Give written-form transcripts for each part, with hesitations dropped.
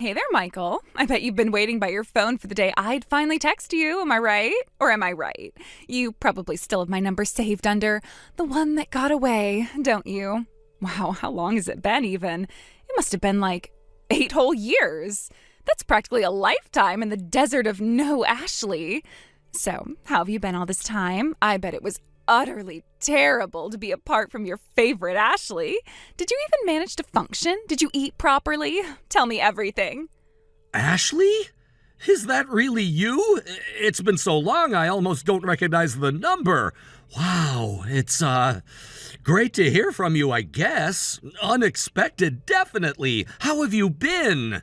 Hey there, Michael. I bet you've been waiting by your phone for the day I'd finally text you, am I right? Or am I right? You probably still have my number saved under the one that got away, don't you? Wow, how long has it been even? It must have been like 8 whole years. That's practically a lifetime in the desert of no Ashley. So, how have you been all this time? I bet it was utterly terrible to be apart from your favorite Ashley. Did you even manage to function? Did you eat properly? Tell me everything. Ashley? Is that really you? It's been so long I almost don't recognize the number. Wow, it's great to hear from you, I guess. Unexpected, definitely. How have you been?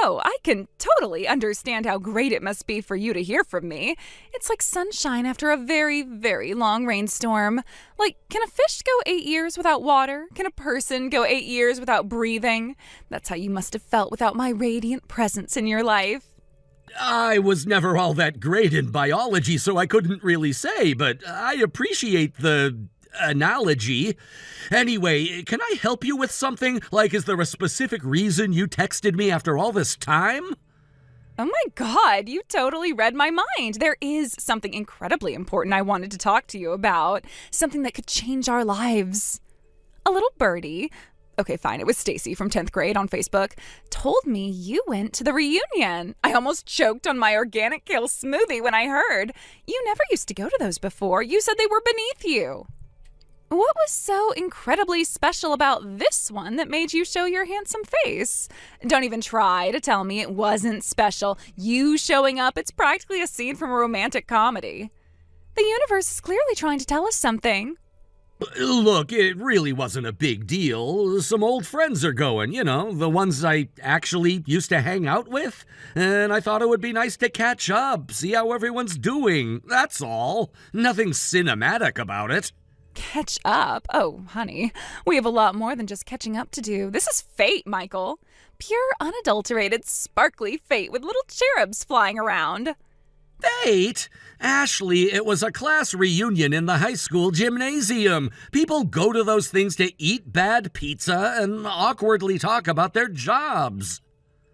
Oh, I can totally understand how great it must be for you to hear from me. It's like sunshine after a very, very long rainstorm. Like, can a fish go 8 years without water? Can a person go 8 years without breathing? That's how you must have felt without my radiant presence in your life. I was never all that great in biology, so I couldn't really say, but I appreciate the analogy. Anyway, can I help you with something? Like, is there a specific reason you texted me after all this time? Oh my God, you totally read my mind. There is something incredibly important I wanted to talk to you about. Something that could change our lives. A little birdie, okay, fine, it was Stacy from 10th grade on Facebook, told me you went to the reunion. I almost choked on my organic kale smoothie when I heard. You never used to go to those before. You said they were beneath you. What was so incredibly special about this one that made you show your handsome face? Don't even try to tell me it wasn't special. You showing up, it's practically a scene from a romantic comedy. The universe is clearly trying to tell us something. Look, it really wasn't a big deal. Some old friends are going, the ones I actually used to hang out with. And I thought it would be nice to catch up, see how everyone's doing. That's all. Nothing cinematic about it. Catch up? Oh, honey, we have a lot more than just catching up to do. This is fate, Michael. Pure, unadulterated, sparkly fate with little cherubs flying around. Fate? Ashley, it was a class reunion in the high school gymnasium. People go to those things to eat bad pizza and awkwardly talk about their jobs.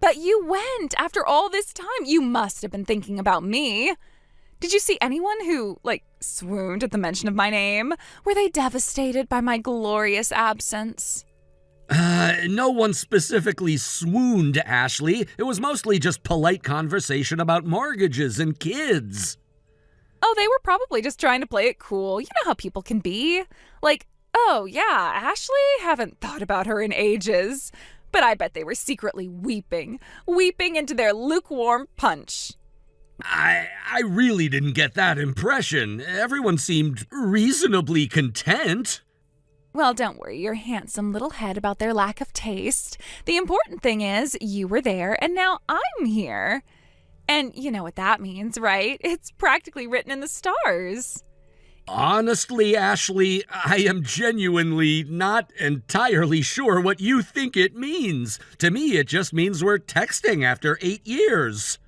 But you went after all this time. You must have been thinking about me. Did you see anyone who, swooned at the mention of my name? Were they devastated by my glorious absence? No one specifically swooned, Ashley. It was mostly just polite conversation about mortgages and kids. Oh, they were probably just trying to play it cool. You know how people can be. Like, oh yeah, Ashley? Haven't thought about her in ages. But I bet they were secretly weeping into their lukewarm punch. I really didn't get that impression. Everyone seemed reasonably content. Well, don't worry your handsome little head about their lack of taste. The important thing is you were there and now I'm here. And you know what that means, right? It's practically written in the stars. Honestly, Ashley, I am genuinely not entirely sure what you think it means. To me, it just means we're texting after 8 years.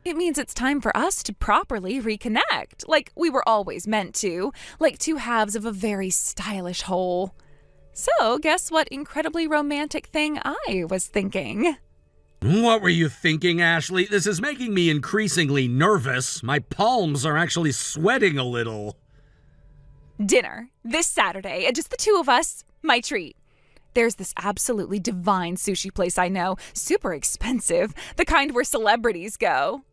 It means it's time for us to properly reconnect, like we were always meant to, like two halves of a very stylish whole. So, guess what incredibly romantic thing I was thinking? What were you thinking, Ashley? This is making me increasingly nervous. My palms are actually sweating a little. Dinner, this Saturday, just the two of us, my treat. There's this absolutely divine sushi place I know, super expensive, the kind where celebrities go.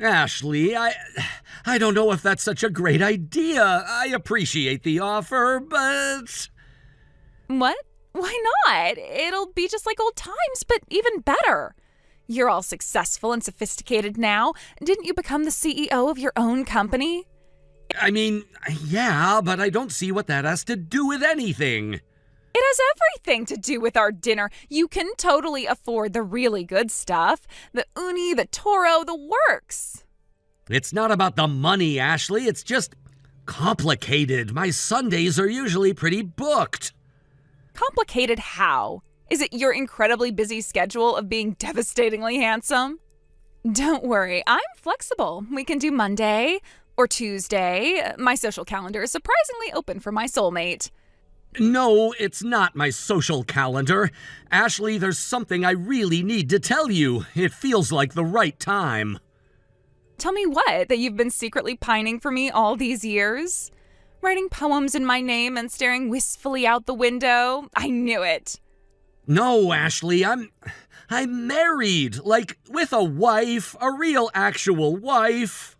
Ashley, I don't know if that's such a great idea. I appreciate the offer, but... What? Why not? It'll be just like old times, but even better. You're all successful and sophisticated now. Didn't you become the CEO of your own company? I mean, yeah, but I don't see what that has to do with anything. It has everything to do with our dinner. You can totally afford the really good stuff. The uni, the toro, the works. It's not about the money, Ashley. It's just complicated. My Sundays are usually pretty booked. Complicated how? Is it your incredibly busy schedule of being devastatingly handsome? Don't worry, I'm flexible. We can do Monday or Tuesday. My social calendar is surprisingly open for my soulmate. No, it's not my social calendar. Ashley, there's something I really need to tell you. It feels like the right time. Tell me what? That you've been secretly pining for me all these years? Writing poems in my name and staring wistfully out the window? I knew it. No, Ashley, I'm married, like with a wife, a real actual wife.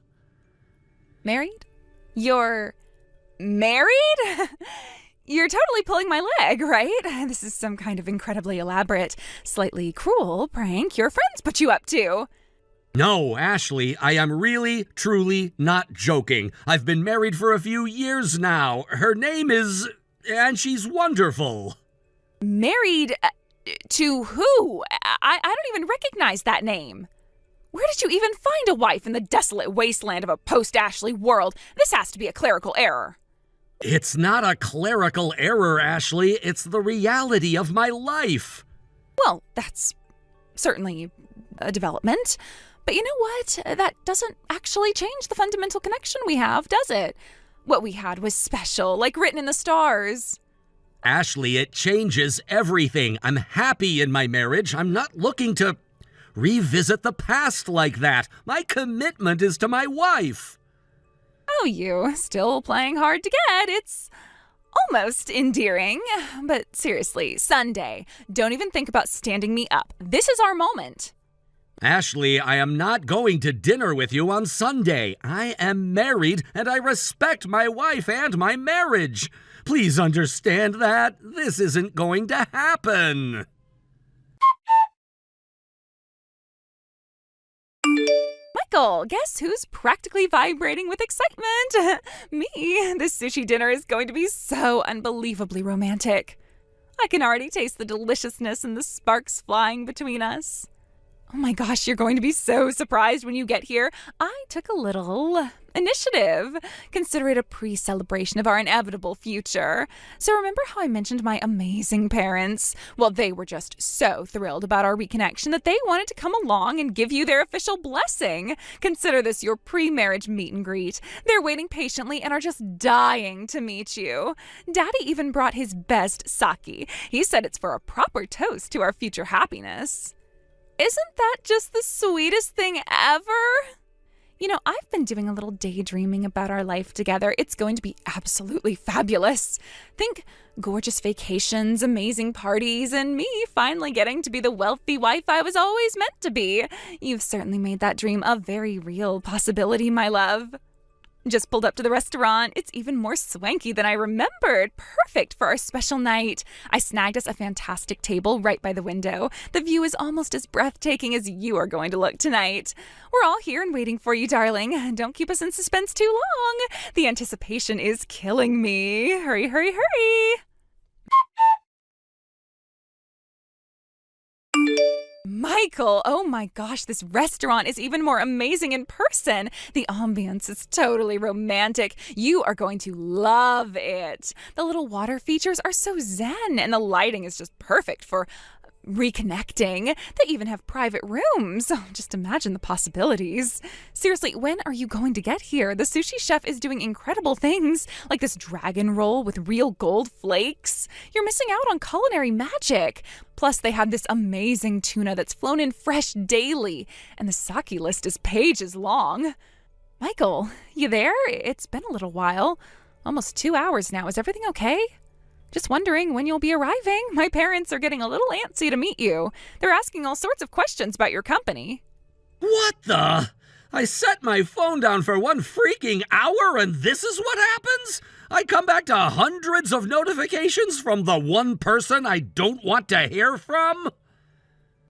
Married? You're married? You're totally pulling my leg, right? This is some kind of incredibly elaborate, slightly cruel prank your friends put you up to. No, Ashley, I am really, truly not joking. I've been married for a few years now. Her name is... and she's wonderful. Married to who? I don't even recognize that name. Where did you even find a wife in the desolate wasteland of a post-Ashley world? This has to be a clerical error. It's not a clerical error, Ashley. It's the reality of my life. Well, that's certainly a development. But you know what? That doesn't actually change the fundamental connection we have, does it? What we had was special, like written in the stars. Ashley, it changes everything. I'm happy in my marriage. I'm not looking to revisit the past like that. My commitment is to my wife. Oh, you still playing hard to get. It's almost endearing. But seriously, Sunday, don't even think about standing me up. This is our moment. Ashley, I am not going to dinner with you on Sunday. I am married, and I respect my wife and my marriage. Please understand that. This isn't going to happen. Michael, guess who's practically vibrating with excitement? Me. This sushi dinner is going to be so unbelievably romantic. I can already taste the deliciousness and the sparks flying between us. Oh my gosh, you're going to be so surprised when you get here. I took a little initiative. Consider it a pre-celebration of our inevitable future. So remember how I mentioned my amazing parents? Well, they were just so thrilled about our reconnection that they wanted to come along and give you their official blessing. Consider this your pre-marriage meet and greet. They're waiting patiently and are just dying to meet you. Daddy even brought his best sake. He said it's for a proper toast to our future happiness. Isn't that just the sweetest thing ever? You know, I've been doing a little daydreaming about our life together. It's going to be absolutely fabulous. Think gorgeous vacations, amazing parties, and me finally getting to be the wealthy wife I was always meant to be. You've certainly made that dream a very real possibility, my love. Just pulled up to the restaurant. It's even more swanky than I remembered. Perfect for our special night. I snagged us a fantastic table right by the window. The view is almost as breathtaking as you are going to look tonight. We're all here and waiting for you, darling. Don't keep us in suspense too long. The anticipation is killing me. Hurry, hurry, hurry. Michael, oh my gosh, this restaurant is even more amazing in person. The ambience is totally romantic. You are going to love it. The little water features are so zen, and the lighting is just perfect for reconnecting. They even have private rooms. Oh, just imagine the possibilities. Seriously, when are you going to get here? The sushi chef is doing incredible things, like this dragon roll with real gold flakes. You're missing out on culinary magic. Plus, they have this amazing tuna that's flown in fresh daily, and the sake list is pages long. Michael, you there? It's been a little while. Almost 2 hours now. Is everything okay? Just wondering when you'll be arriving. My parents are getting a little antsy to meet you. They're asking all sorts of questions about your company. What the? I set my phone down for 1 freaking hour and this is what happens? I come back to hundreds of notifications from the one person I don't want to hear from?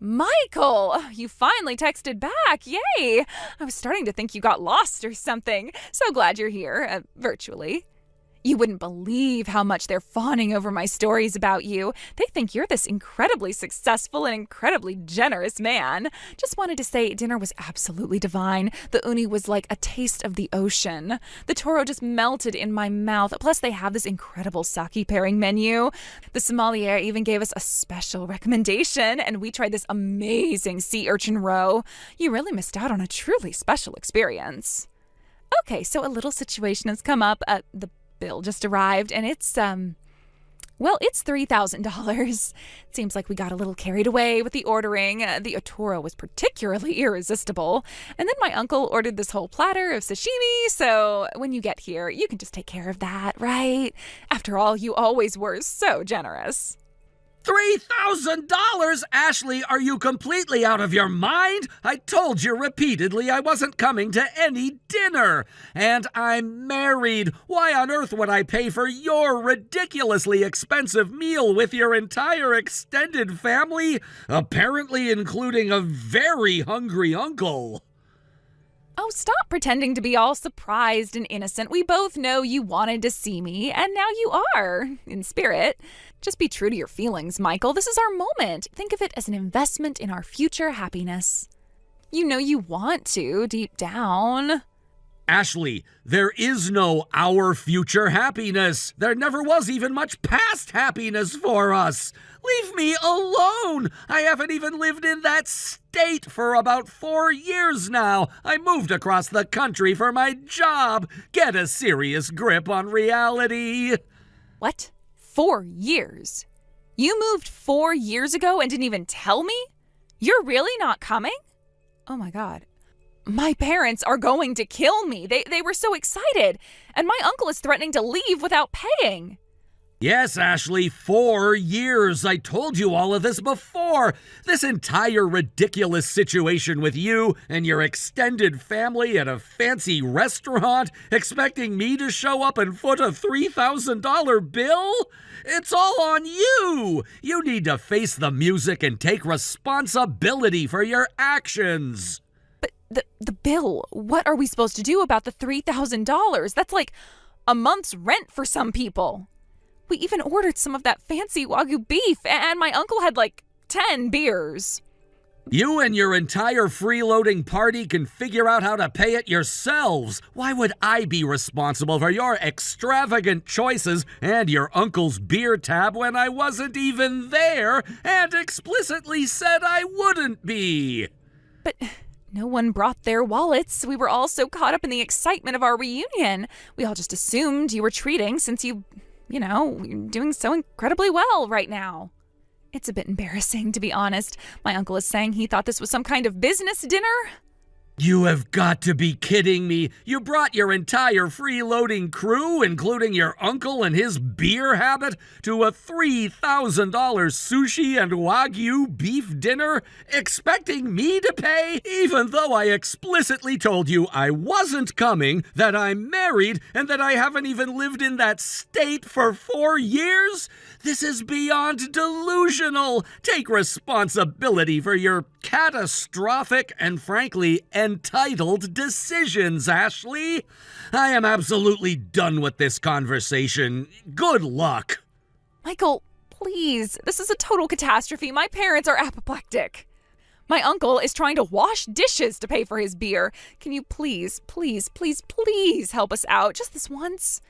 Michael, you finally texted back. Yay! I was starting to think you got lost or something. So glad you're here, virtually. You wouldn't believe how much they're fawning over my stories about you. They think you're this incredibly successful and incredibly generous man. Just wanted to say dinner was absolutely divine. The uni was like a taste of the ocean. The toro just melted in my mouth. Plus, they have this incredible sake pairing menu. The sommelier even gave us a special recommendation, and we tried this amazing sea urchin roe. You really missed out on a truly special experience. Okay, so a little situation has come up. The bill just arrived, and it's Well, it's $3,000. It seems like we got a little carried away with the ordering. The otoro was particularly irresistible. And then my uncle ordered this whole platter of sashimi, so when you get here, you can just take care of that, right? After all, you always were so generous. $3,000? Ashley, are you completely out of your mind? I told you repeatedly I wasn't coming to any dinner. And I'm married. Why on earth would I pay for your ridiculously expensive meal with your entire extended family? Apparently including a very hungry uncle. Oh, stop pretending to be all surprised and innocent. We both know you wanted to see me, and now you are, in spirit. Just be true to your feelings, Michael. This is our moment. Think of it as an investment in our future happiness. You know you want to, deep down. Ashley, there is no our future happiness. There never was even much past happiness for us. Leave me alone. I haven't even lived in that state for about 4 years now. I moved across the country for my job. Get a serious grip on reality. What? 4 years? You moved 4 years ago and didn't even tell me? You're really not coming? Oh my God. My parents are going to kill me. They were so excited. And my uncle is threatening to leave without paying. Yes, Ashley, 4 years. I told you all of this before. This entire ridiculous situation with you and your extended family at a fancy restaurant, expecting me to show up and foot a $3,000 bill? It's all on you. You need to face the music and take responsibility for your actions. But the bill, what are we supposed to do about the $3,000? That's like a month's rent for some people. We even ordered some of that fancy Wagyu beef, and my uncle had like 10 beers. You and your entire freeloading party can figure out how to pay it yourselves. Why would I be responsible for your extravagant choices and your uncle's beer tab when I wasn't even there and explicitly said I wouldn't be? But no one brought their wallets. We were all so caught up in the excitement of our reunion. We all just assumed you were treating since you're doing so incredibly well right now. It's a bit embarrassing, to be honest. My uncle is saying he thought this was some kind of business dinner. You have got to be kidding me. You brought your entire freeloading crew, including your uncle and his beer habit, to a $3,000 sushi and Wagyu beef dinner, expecting me to pay, even though I explicitly told you I wasn't coming, that I'm married, and that I haven't even lived in that state for 4 years? This is beyond delusional. Take responsibility for your catastrophic and frankly entitled decisions, Ashley. I am absolutely done with this conversation. Good luck. Michael, please. This is a total catastrophe. My parents are apoplectic. My uncle is trying to wash dishes to pay for his beer. Can you please help us out just this once?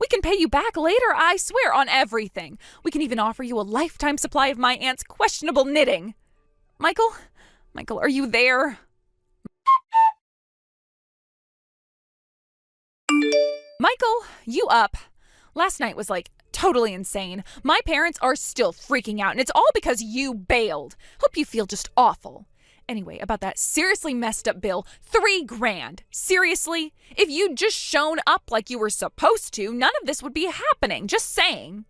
We can pay you back later, I swear, on everything. We can even offer you a lifetime supply of my aunt's questionable knitting. Michael, are you there? Michael, you up? Last night was totally insane. My parents are still freaking out, and it's all because you bailed. Hope you feel just awful. Anyway, about that seriously messed up bill, $3,000. Seriously? If you'd just shown up like you were supposed to, none of this would be happening. Just saying.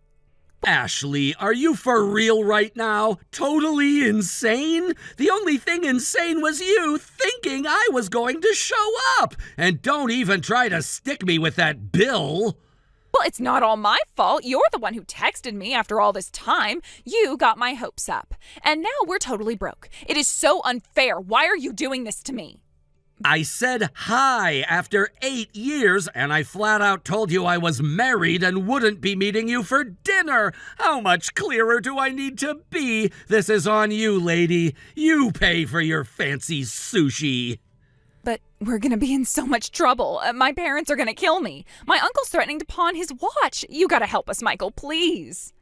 Ashley, are you for real right now? Totally insane? The only thing insane was you thinking I was going to show up. And don't even try to stick me with that bill. Well, it's not all my fault. You're the one who texted me after all this time. You got my hopes up. And now we're totally broke. It is so unfair. Why are you doing this to me? I said hi after 8 years, and I flat out told you I was married and wouldn't be meeting you for dinner. How much clearer do I need to be? This is on you, lady. You pay for your fancy sushi. But we're gonna be in so much trouble. My parents are gonna kill me. My uncle's threatening to pawn his watch. You gotta help us, Michael, please.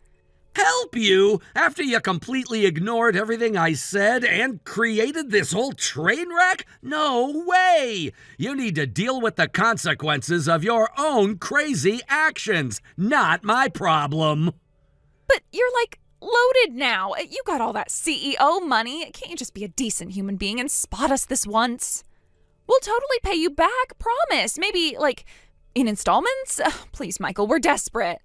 Help you? After you completely ignored everything I said and created this whole train wreck? No way! You need to deal with the consequences of your own crazy actions. Not my problem. But you're like loaded now. You got all that CEO money. Can't you just be a decent human being and spot us this once? We'll totally pay you back, promise. Maybe, like, in installments? Please, Michael, we're desperate.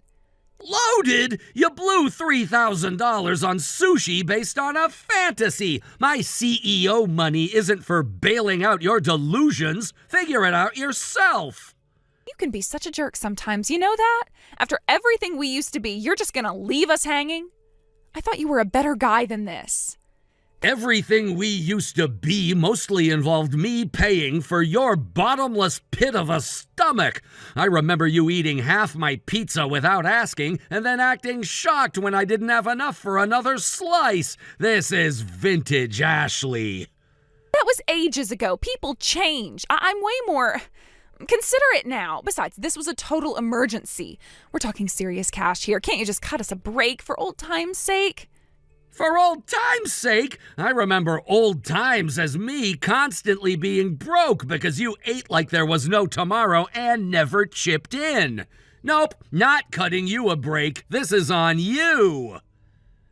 Loaded? You blew $3,000 on sushi based on a fantasy. My CEO money isn't for bailing out your delusions. Figure it out yourself. You can be such a jerk sometimes, you know that? After everything we used to be, you're just gonna leave us hanging? I thought you were a better guy than this. Everything we used to be mostly involved me paying for your bottomless pit of a stomach. I remember you eating half my pizza without asking and then acting shocked when I didn't have enough for another slice. This is vintage Ashley. That was ages ago. People change. I'm way more considerate now. Besides, this was a total emergency. We're talking serious cash here. Can't you just cut us a break for old time's sake? For old time's sake, I remember old times as me constantly being broke because you ate like there was no tomorrow and never chipped in. Nope, not cutting you a break. This is on you.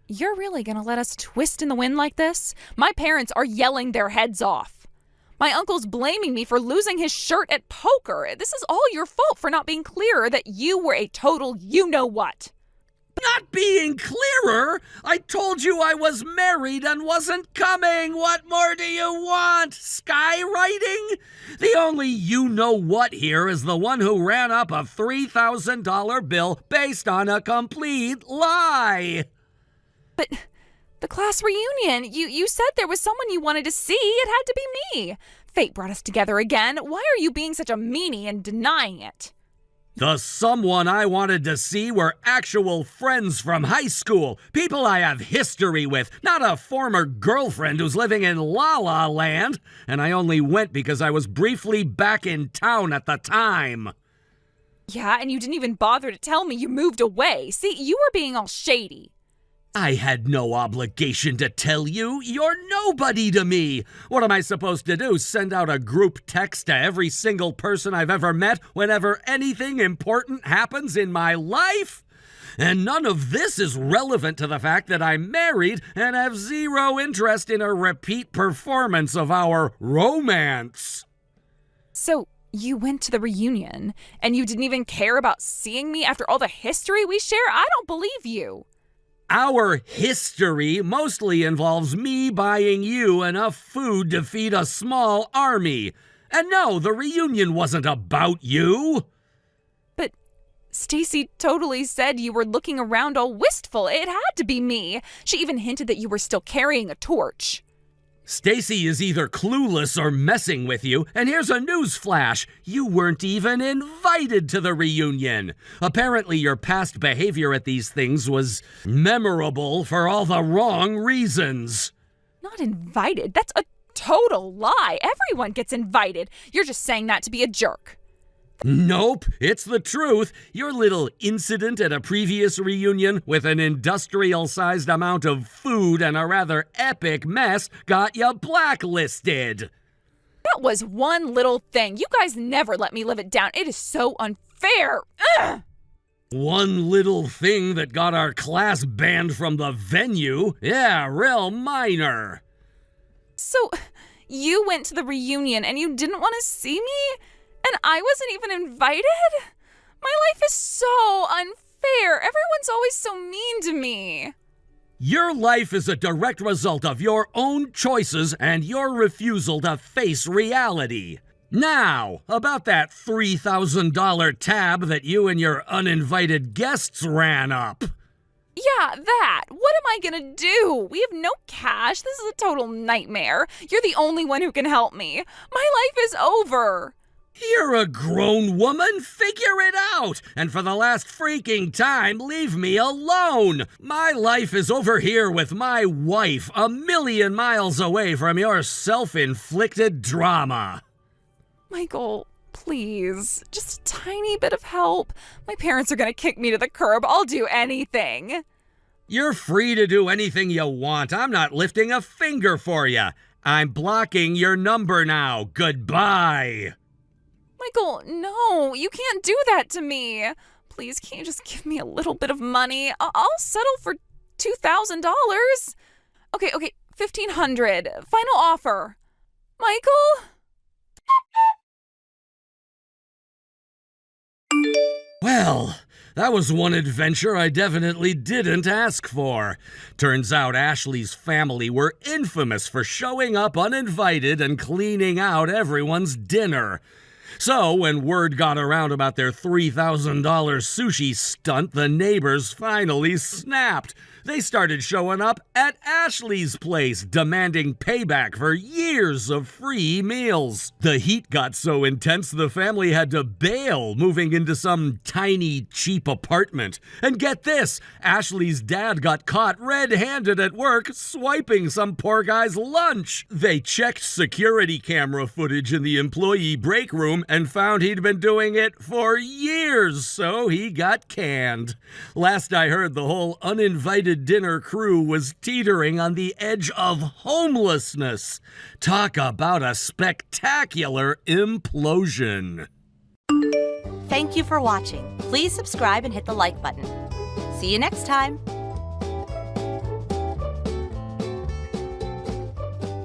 You're really gonna let us twist in the wind like this? My parents are yelling their heads off. My uncle's blaming me for losing his shirt at poker. This is all your fault for not being clearer that you were a total you-know-what. Not being clearer? I told you I was married and wasn't coming. What more do you want? Skywriting? The only you-know-what here is the one who ran up a $3,000 bill based on a complete lie. But the class reunion, you said there was someone you wanted to see. It had to be me. Fate brought us together again. Why are you being such a meanie and denying it? The someone I wanted to see were actual friends from high school, people I have history with, not a former girlfriend who's living in La La Land, and I only went because I was briefly back in town at the time. Yeah, and you didn't even bother to tell me you moved away. See, you were being all shady. I had no obligation to tell you. You're nobody to me. What am I supposed to do? Send out a group text to every single person I've ever met whenever anything important happens in my life? And none of this is relevant to the fact that I'm married and have zero interest in a repeat performance of our romance. So you went to the reunion and you didn't even care about seeing me after all the history we share? I don't believe you. Our history mostly involves me buying you enough food to feed a small army. And no, the reunion wasn't about you. But Stacy totally said you were looking around all wistful. It had to be me. She even hinted that you were still carrying a torch. Stacy is either clueless or messing with you, and here's a news flash. You weren't even invited to the reunion. Apparently your past behavior at these things was memorable for all the wrong reasons. Not invited? That's a total lie. Everyone gets invited. You're just saying that to be a jerk. Nope, it's the truth. Your little incident at a previous reunion with an industrial-sized amount of food and a rather epic mess got you blacklisted. That was one little thing. You guys never let me live it down. It is so unfair. Ugh! One little thing that got our class banned from the venue? Yeah, real minor. So, you went to the reunion and you didn't want to see me? And I wasn't even invited? My life is so unfair. Everyone's always so mean to me. Your life is a direct result of your own choices and your refusal to face reality. Now, about that $3,000 tab that you and your uninvited guests ran up. Yeah, that. What am I gonna do? We have no cash. This is a total nightmare. You're the only one who can help me. My life is over. You're a grown woman, figure it out! And for the last freaking time, leave me alone! My life is over here with my wife, a million miles away from your self-inflicted drama. Michael, please. Just a tiny bit of help. My parents are gonna kick me to the curb. I'll do anything. You're free to do anything you want. I'm not lifting a finger for you. I'm blocking your number now. Goodbye. Michael, no, you can't do that to me. please, can you just give me a little bit of money? I'll settle for $2,000. Okay, $1,500. Final offer. Michael? Well, that was one adventure I definitely didn't ask for. Turns out Ashley's family were infamous for showing up uninvited and cleaning out everyone's dinner. So, when word got around about their $3,000 sushi stunt, the neighbors finally snapped. They started showing up at Ashley's place, demanding payback for years of free meals. The heat got so intense the family had to bail, moving into some tiny, cheap apartment. And get this, Ashley's dad got caught red-handed at work swiping some poor guy's lunch. They checked security camera footage in the employee break room and found he'd been doing it for years, so he got canned. Last I heard, the whole uninvited dinner crew was teetering on the edge of homelessness. Talk about a spectacular implosion. Thank you for watching. Please subscribe and hit the like button. See you next time.